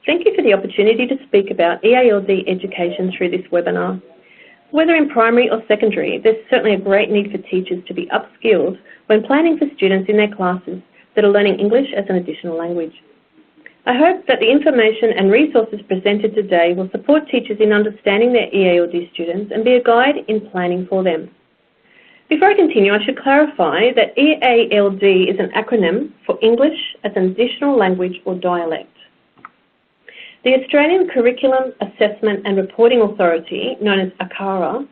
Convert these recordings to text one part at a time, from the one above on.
Thank you for the opportunity to speak about EALD education through this webinar. Whether in primary or secondary, there's certainly a great need for teachers to be upskilled when planning for students in their classes that are learning English as an additional language. I hope that the information and resources presented today will support teachers in understanding their EALD students and be a guide in planning for them. Before I continue, I should clarify that EALD is an acronym for English as an Additional Language or Dialect. The Australian Curriculum Assessment and Reporting Authority, known as ACARA,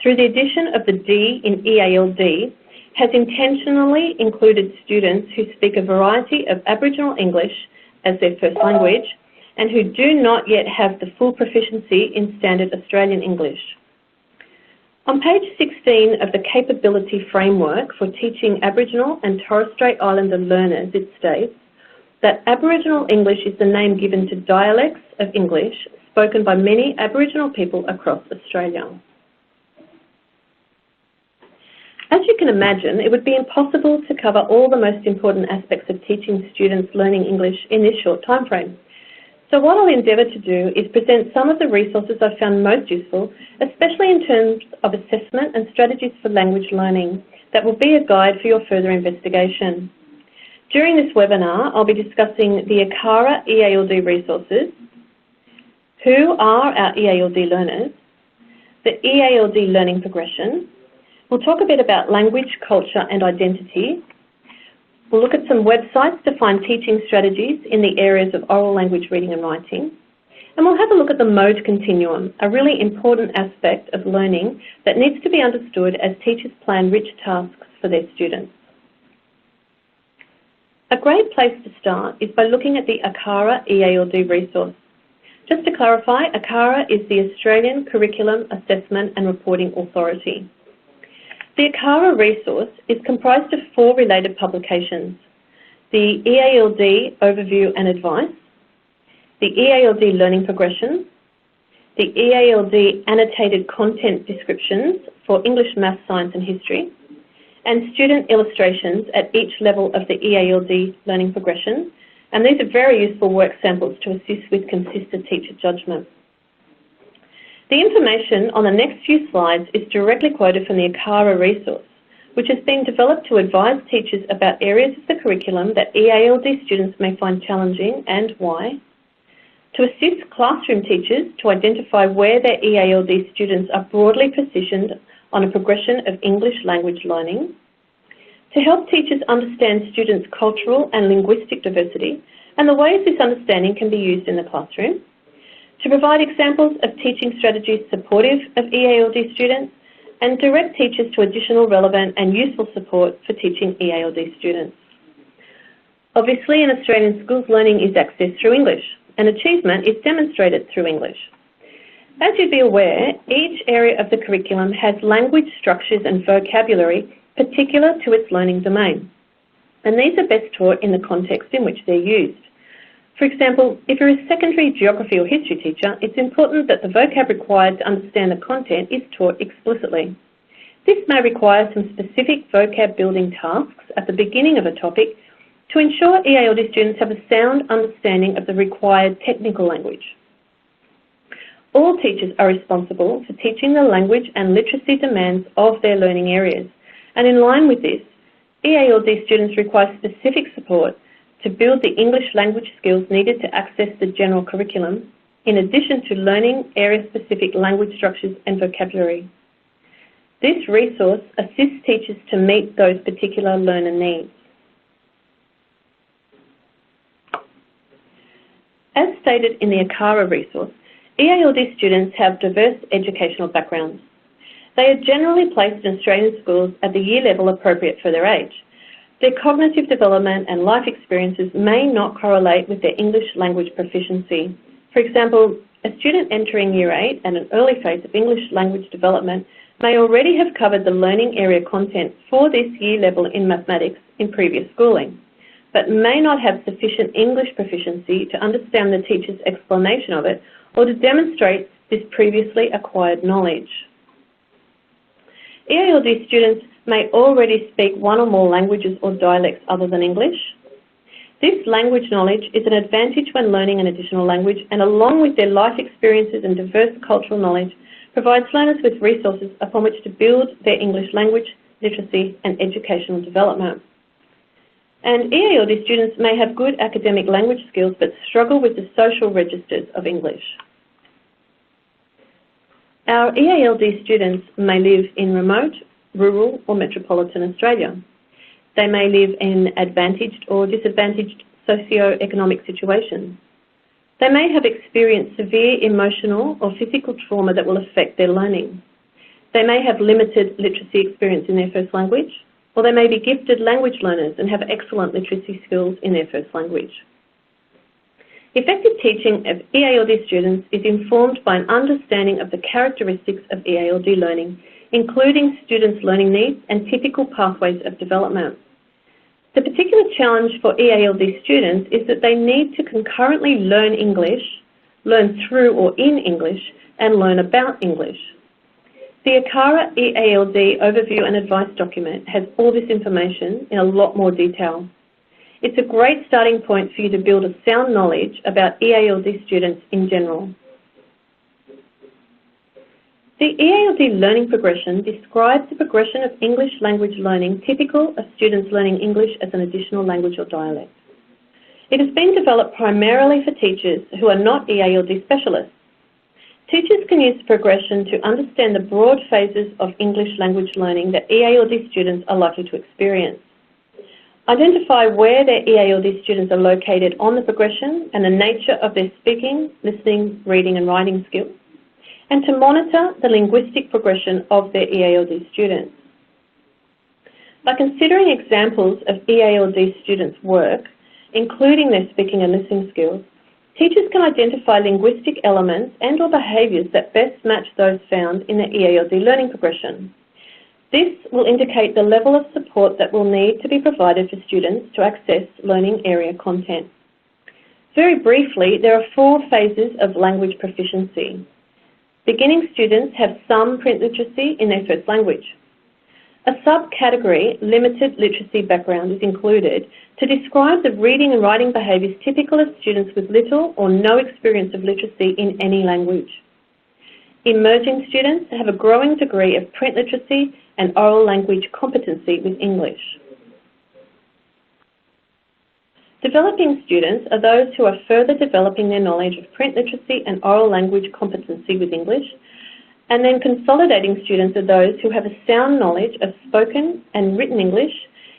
through the addition of the D in EALD, has intentionally included students who speak a variety of Aboriginal English as their first language and who do not yet have the full proficiency in Standard Australian English. On page 16 of the Capability Framework for Teaching Aboriginal and Torres Strait Islander Learners, it states that Aboriginal English is the name given to dialects of English spoken by many Aboriginal people across Australia. As you can imagine, it would be impossible to cover all the most important aspects of teaching students learning English in this short time frame. So what I'll endeavour to do is present some of the resources I've found most useful, especially in terms of assessment and strategies for language learning, that will be a guide for your further investigation. During this webinar, I'll be discussing the ACARA EALD resources, who are our EALD learners, the EALD learning progression. We'll talk a bit about language, culture and identity. We'll look at some websites to find teaching strategies in the areas of oral language reading and writing. And we'll have a look at the mode continuum, a really important aspect of learning that needs to be understood as teachers plan rich tasks for their students. A great place to start is by looking at the ACARA EALD resource. Just to clarify, ACARA is the Australian Curriculum Assessment and Reporting Authority. The ACARA resource is comprised of 4 related publications: the EALD Overview and Advice, the EALD Learning Progression, the EALD Annotated Content Descriptions for English, Maths, Science and History, and student illustrations at each level of the EALD learning progression, and these are very useful work samples to assist with consistent teacher judgment. The information on the next few slides is directly quoted from the ACARA resource, which has been developed to advise teachers about areas of the curriculum that EALD students may find challenging and why, to assist classroom teachers to identify where their EALD students are broadly positioned on a progression of English language learning, to help teachers understand students' cultural and linguistic diversity and the ways this understanding can be used in the classroom, to provide examples of teaching strategies supportive of EALD students, and direct teachers to additional relevant and useful support for teaching EALD students. Obviously, in Australian schools, learning is accessed through English, and achievement is demonstrated through English. As you'd be aware, each area of the curriculum has language structures and vocabulary particular to its learning domain, and these are best taught in the context in which they're used. For example, if you're a secondary geography or history teacher, it's important that the vocab required to understand the content is taught explicitly. This may require some specific vocab building tasks at the beginning of a topic to ensure EALD students have a sound understanding of the required technical language. All teachers are responsible for teaching the language and literacy demands of their learning areas, and in line with this, EALD students require specific support to build the English language skills needed to access the general curriculum, in addition to learning area-specific language structures and vocabulary. This resource assists teachers to meet those particular learner needs. As stated in the ACARA resource, EALD students have diverse educational backgrounds. They are generally placed in Australian schools at the year level appropriate for their age. Their cognitive development and life experiences may not correlate with their English language proficiency. For example, a student entering Year 8 at an early phase of English language development may already have covered the learning area content for this year level in mathematics in previous schooling, but may not have sufficient English proficiency to understand the teacher's explanation of it or to demonstrate this previously acquired knowledge. EALD students may already speak one or more languages or dialects other than English. This language knowledge is an advantage when learning an additional language, and along with their life experiences and diverse cultural knowledge, provides learners with resources upon which to build their English language, literacy and educational development. And EALD students may have good academic language skills but struggle with the social registers of English. Our EALD students may live in remote, rural or metropolitan Australia. They may live in advantaged or disadvantaged socio-economic situations. They may have experienced severe emotional or physical trauma that will affect their learning. They may have limited literacy experience in their first language, or they may be gifted language learners and have excellent literacy skills in their first language. Effective teaching of EALD students is informed by an understanding of the characteristics of EALD learning, including students' learning needs and typical pathways of development. The particular challenge for EALD students is that they need to concurrently learn English, learn through or in English, and learn about English. The ACARA EALD Overview and Advice document has all this information in a lot more detail. It's a great starting point for you to build a sound knowledge about EALD students in general. The EALD learning progression describes the progression of English language learning typical of students learning English as an additional language or dialect. It has been developed primarily for teachers who are not EALD specialists. Teachers can use the progression to understand the broad phases of English language learning that EALD students are likely to experience. Identify where their EALD students are located on the progression and the nature of their speaking, listening, reading and writing skills, and to monitor the linguistic progression of their EALD students. By considering examples of EALD students' work, including their speaking and listening skills, teachers can identify linguistic elements and or behaviours that best match those found in the EALD learning progression. This will indicate the level of support that will need to be provided for students to access learning area content. Very briefly, there are 4 phases of language proficiency. Beginning students have some print literacy in their first language. A subcategory, limited literacy background, is included to describe the reading and writing behaviours typical of students with little or no experience of literacy in any language. Emerging students have a growing degree of print literacy and oral language competency with English. Developing students are those who are further developing their knowledge of print literacy and oral language competency with English, and then consolidating students are those who have a sound knowledge of spoken and written English,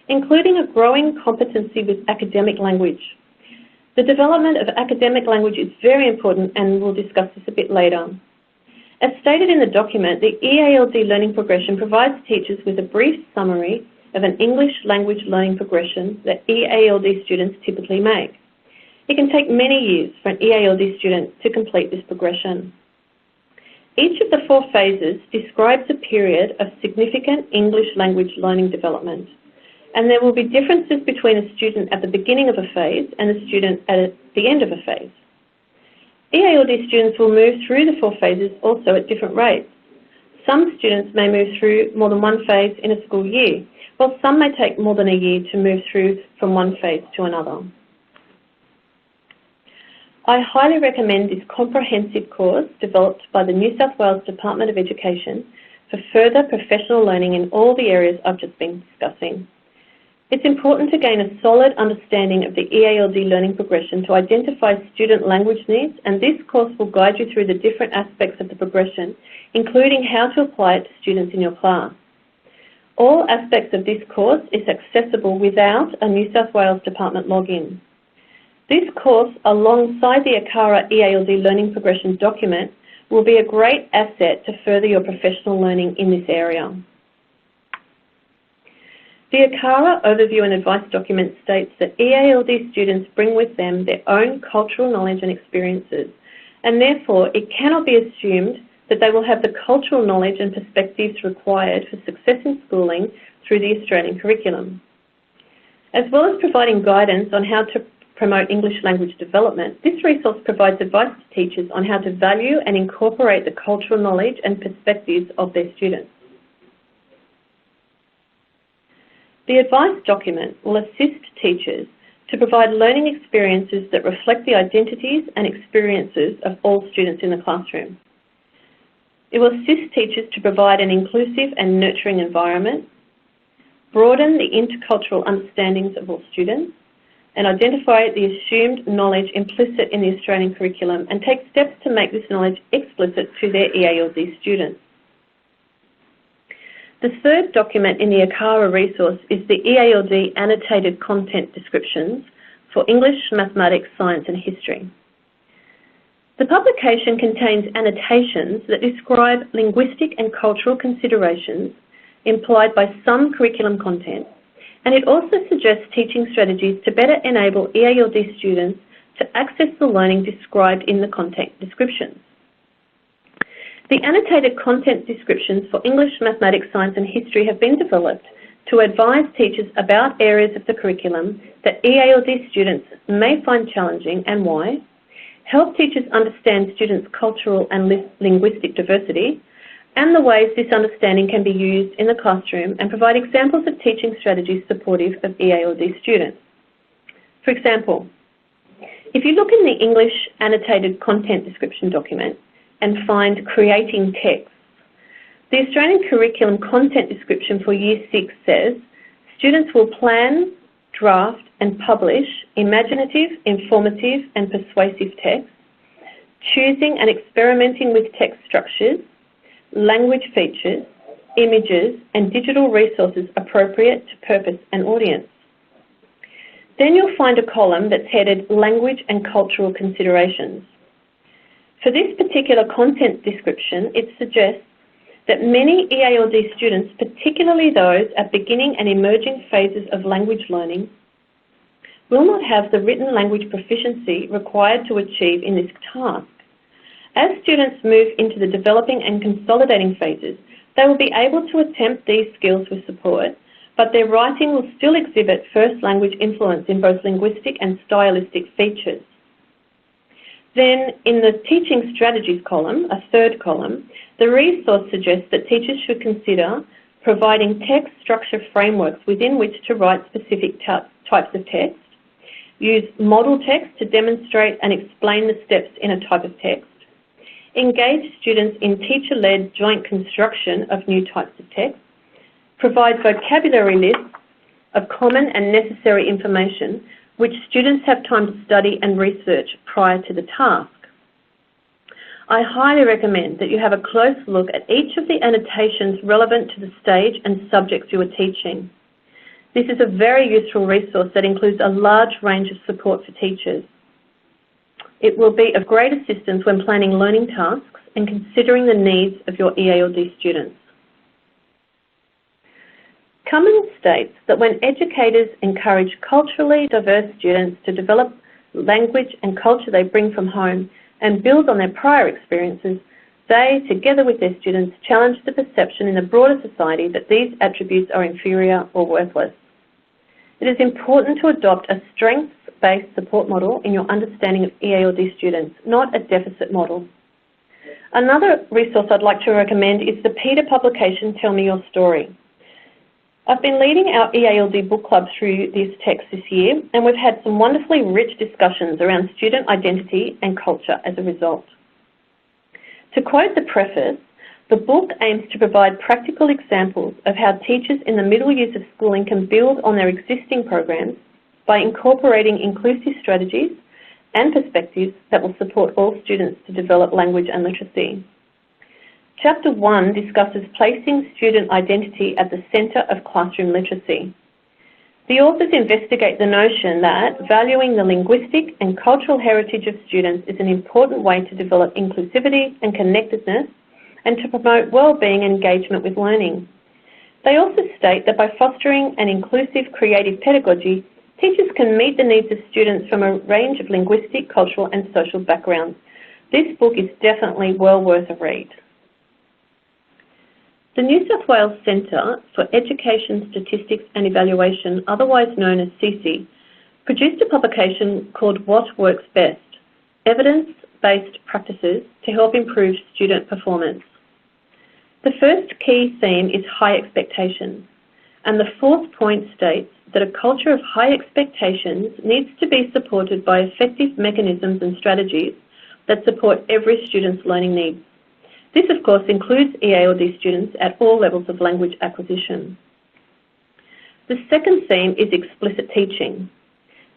including a growing competency with academic language. The development of academic language is very important, and we'll discuss this a bit later. As stated in the document, the EALD learning progression provides teachers with a brief summary of an English language learning progression that EALD students typically make. It can take many years for an EALD student to complete this progression. Each of the 4 phases describes a period of significant English language learning development, and there will be differences between a student at the beginning of a phase and a student at the end of a phase. EALD students will move through the 4 phases also at different rates. Some students may move through more than one phase in a school year, while some may take more than a year to move through from one phase to another. I highly recommend this comprehensive course developed by the New South Wales Department of Education for further professional learning in all the areas I've just been discussing. It's important to gain a solid understanding of the EALD learning progression to identify student language needs, and this course will guide you through the different aspects of the progression, including how to apply it to students in your class. All aspects of this course is accessible without a New South Wales Department login. This course, alongside the ACARA EALD learning progression document, will be a great asset to further your professional learning in this area. The ACARA Overview and Advice document states that EALD students bring with them their own cultural knowledge and experiences, and therefore it cannot be assumed that they will have the cultural knowledge and perspectives required for success in schooling through the Australian curriculum. As well as providing guidance on how to promote English language development, this resource provides advice to teachers on how to value and incorporate the cultural knowledge and perspectives of their students. The advice document will assist teachers to provide learning experiences that reflect the identities and experiences of all students in the classroom. It will assist teachers to provide an inclusive and nurturing environment, broaden the intercultural understandings of all students, and identify the assumed knowledge implicit in the Australian curriculum and take steps to make this knowledge explicit to their EALD students. The third document in the ACARA resource is the EALD Annotated Content Descriptions for English, Mathematics, Science and History. The publication contains annotations that describe linguistic and cultural considerations implied by some curriculum content, and it also suggests teaching strategies to better enable EALD students to access the learning described in the content descriptions. The annotated content descriptions for English, Mathematics, Science and History have been developed to advise teachers about areas of the curriculum that EALD students may find challenging and why, help teachers understand students' cultural and linguistic diversity, and the ways this understanding can be used in the classroom, and provide examples of teaching strategies supportive of EALD students. For example, if you look in the English Annotated Content Description document and find Creating Text, the Australian Curriculum Content Description for Year 6 says, students will plan, draft and publish imaginative, informative and persuasive text, choosing and experimenting with text structures, language features, images and digital resources appropriate to purpose and audience. Then you'll find a column that's headed Language and Cultural Considerations. For this particular content description, it suggests that many EALD students, particularly those at beginning and emerging phases of language learning, will not have the written language proficiency required to achieve in this task. As students move into the developing and consolidating phases, they will be able to attempt these skills with support, but their writing will still exhibit first language influence in both linguistic and stylistic features. Then, in the Teaching Strategies column, a third column, the resource suggests that teachers should consider providing text structure frameworks within which to write specific types of text, use model text to demonstrate and explain the steps in a type of text, engage students in teacher-led joint construction of new types of text, provide vocabulary lists of common and necessary information which students have time to study and research prior to the task. I highly recommend that you have a close look at each of the annotations relevant to the stage and subjects you are teaching. This is a very useful resource that includes a large range of support for teachers. It will be of great assistance when planning learning tasks and considering the needs of your EALD students. Cummins states that when educators encourage culturally diverse students to develop language and culture they bring from home and build on their prior experiences, they, together with their students, challenge the perception in the broader society that these attributes are inferior or worthless. It is important to adopt a strengths-based support model in your understanding of EALD students, not a deficit model. Another resource I'd like to recommend is the Peter publication, Tell Me Your Story. I've been leading our EALD book club through this text this year, and we've had some wonderfully rich discussions around student identity and culture as a result. To quote the preface, the book aims to provide practical examples of how teachers in the middle years of schooling can build on their existing programs by incorporating inclusive strategies and perspectives that will support all students to develop language and literacy. Chapter 1 discusses placing student identity at the centre of classroom literacy. The authors investigate the notion that valuing the linguistic and cultural heritage of students is an important way to develop inclusivity and connectedness and to promote well-being and engagement with learning. They also state that by fostering an inclusive creative pedagogy, teachers can meet the needs of students from a range of linguistic, cultural and social backgrounds. This book is definitely well worth a read. The New South Wales Centre for Education, Statistics and Evaluation, otherwise known as CESE, produced a publication called What Works Best? Evidence-Based Practices to Help Improve Student Performance. The first key theme is high expectations. And the fourth point states that a culture of high expectations needs to be supported by effective mechanisms and strategies that support every student's learning needs. This, of course, includes EALD students at all levels of language acquisition. The second theme is explicit teaching.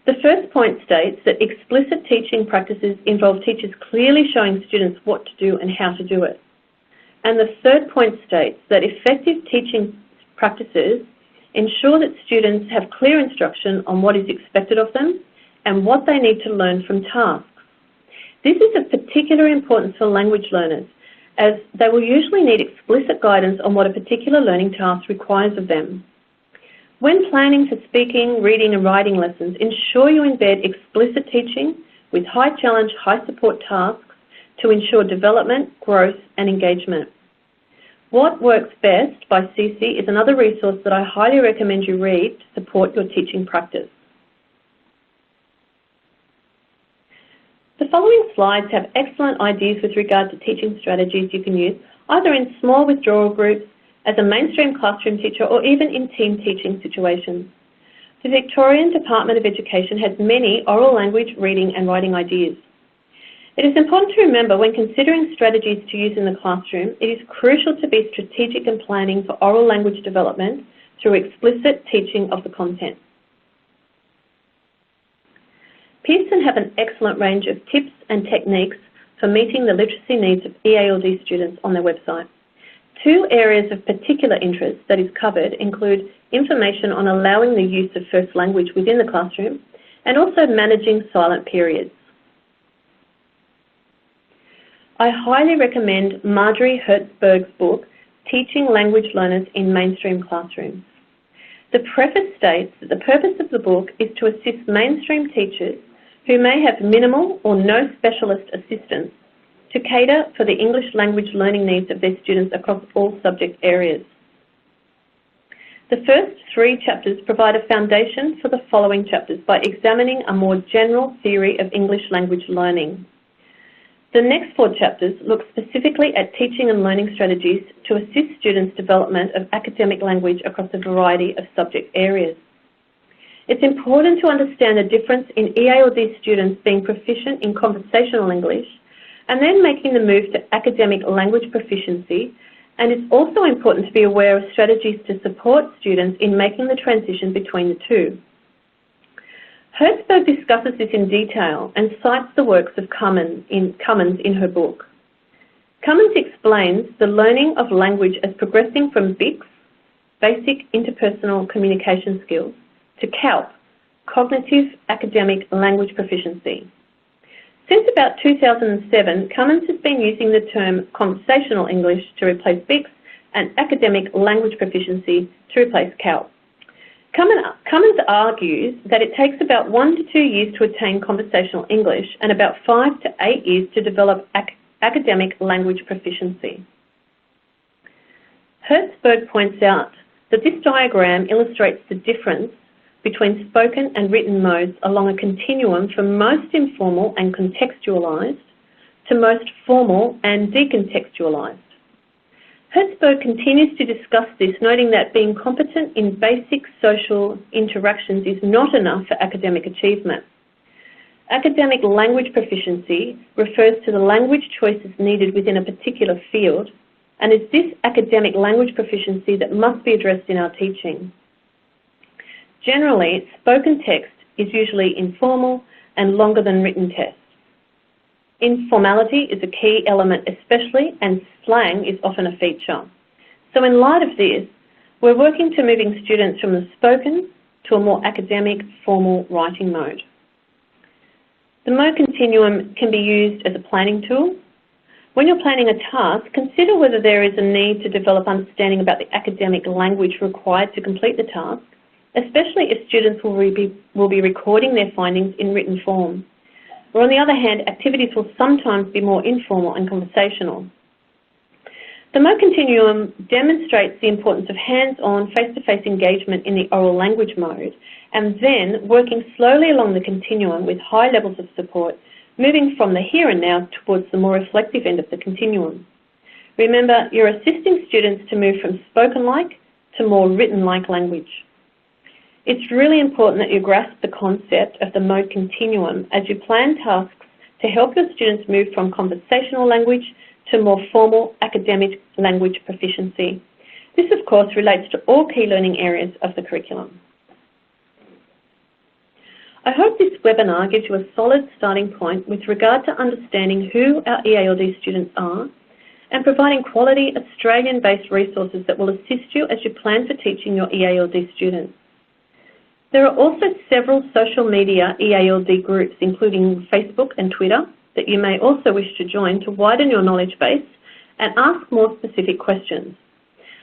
The first point states that explicit teaching practices involve teachers clearly showing students what to do and how to do it. And the third point states that effective teaching practices ensure that students have clear instruction on what is expected of them and what they need to learn from tasks. This is of particular importance for language learners, as they will usually need explicit guidance on what a particular learning task requires of them. When planning for speaking, reading and writing lessons, ensure you embed explicit teaching with high challenge, high support tasks to ensure development, growth and engagement. What Works Best by CC is another resource that I highly recommend you read to support your teaching practice. The following slides have excellent ideas with regard to teaching strategies you can use, either in small withdrawal groups, as a mainstream classroom teacher, or even in team teaching situations. The Victorian Department of Education has many oral language, reading and writing ideas. It is important to remember when considering strategies to use in the classroom, it is crucial to be strategic in planning for oral language development through explicit teaching of the content. Pearson have an excellent range of tips and techniques for meeting the literacy needs of EALD students on their website. Two areas of particular interest that is covered include information on allowing the use of first language within the classroom and also managing silent periods. I highly recommend Marjorie Hertzberg's book, Teaching Language Learners in Mainstream Classrooms. The preface states that the purpose of the book is to assist mainstream teachers who may have minimal or no specialist assistance to cater for the English language learning needs of their students across all subject areas. The first 3 chapters provide a foundation for the following chapters by examining a more general theory of English language learning. The next 4 chapters look specifically at teaching and learning strategies to assist students' development of academic language across a variety of subject areas. It's important to understand the difference in EALD students being proficient in conversational English and then making the move to academic language proficiency, and it's also important to be aware of strategies to support students in making the transition between the two. Hertzberg discusses this in detail and cites the works of Cummins in her book. Cummins explains the learning of language as progressing from BICS, basic interpersonal communication skills, to CALP, cognitive academic language proficiency. Since about 2007, Cummins has been using the term conversational English to replace BICS and academic language proficiency to replace CALP. Cummins argues that it takes about 1 to 2 years to attain conversational English and about 5 to 8 years to develop academic language proficiency. Hertzberg points out that this diagram illustrates the difference between spoken and written modes along a continuum from most informal and contextualised to most formal and decontextualised. Hertzberg continues to discuss this, noting that being competent in basic social interactions is not enough for academic achievement. Academic language proficiency refers to the language choices needed within a particular field, and it's this academic language proficiency that must be addressed in our teaching. Generally, spoken text is usually informal and longer than written text. Informality is a key element especially, and slang is often a feature. So in light of this, we're working to moving students from the spoken to a more academic, formal writing mode. The mode continuum can be used as a planning tool. When you're planning a task, consider whether there is a need to develop understanding about the academic language required to complete the task, especially if students will be recording their findings in written form. Or on the other hand, activities will sometimes be more informal and conversational. The mode continuum demonstrates the importance of hands-on, face-to-face engagement in the oral language mode, and then working slowly along the continuum with high levels of support, moving from the here and now towards the more reflective end of the continuum. Remember, you're assisting students to move from spoken-like to more written-like language. It's really important that you grasp the concept of the mode continuum as you plan tasks to help your students move from conversational language to more formal academic language proficiency. This, of course, relates to all key learning areas of the curriculum. I hope this webinar gives you a solid starting point with regard to understanding who our EALD students are and providing quality Australian-based resources that will assist you as you plan for teaching your EALD students. There are also several social media EALD groups, including Facebook and Twitter, that you may also wish to join to widen your knowledge base and ask more specific questions.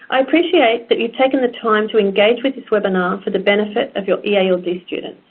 I appreciate that you've taken the time to engage with this webinar for the benefit of your EALD students.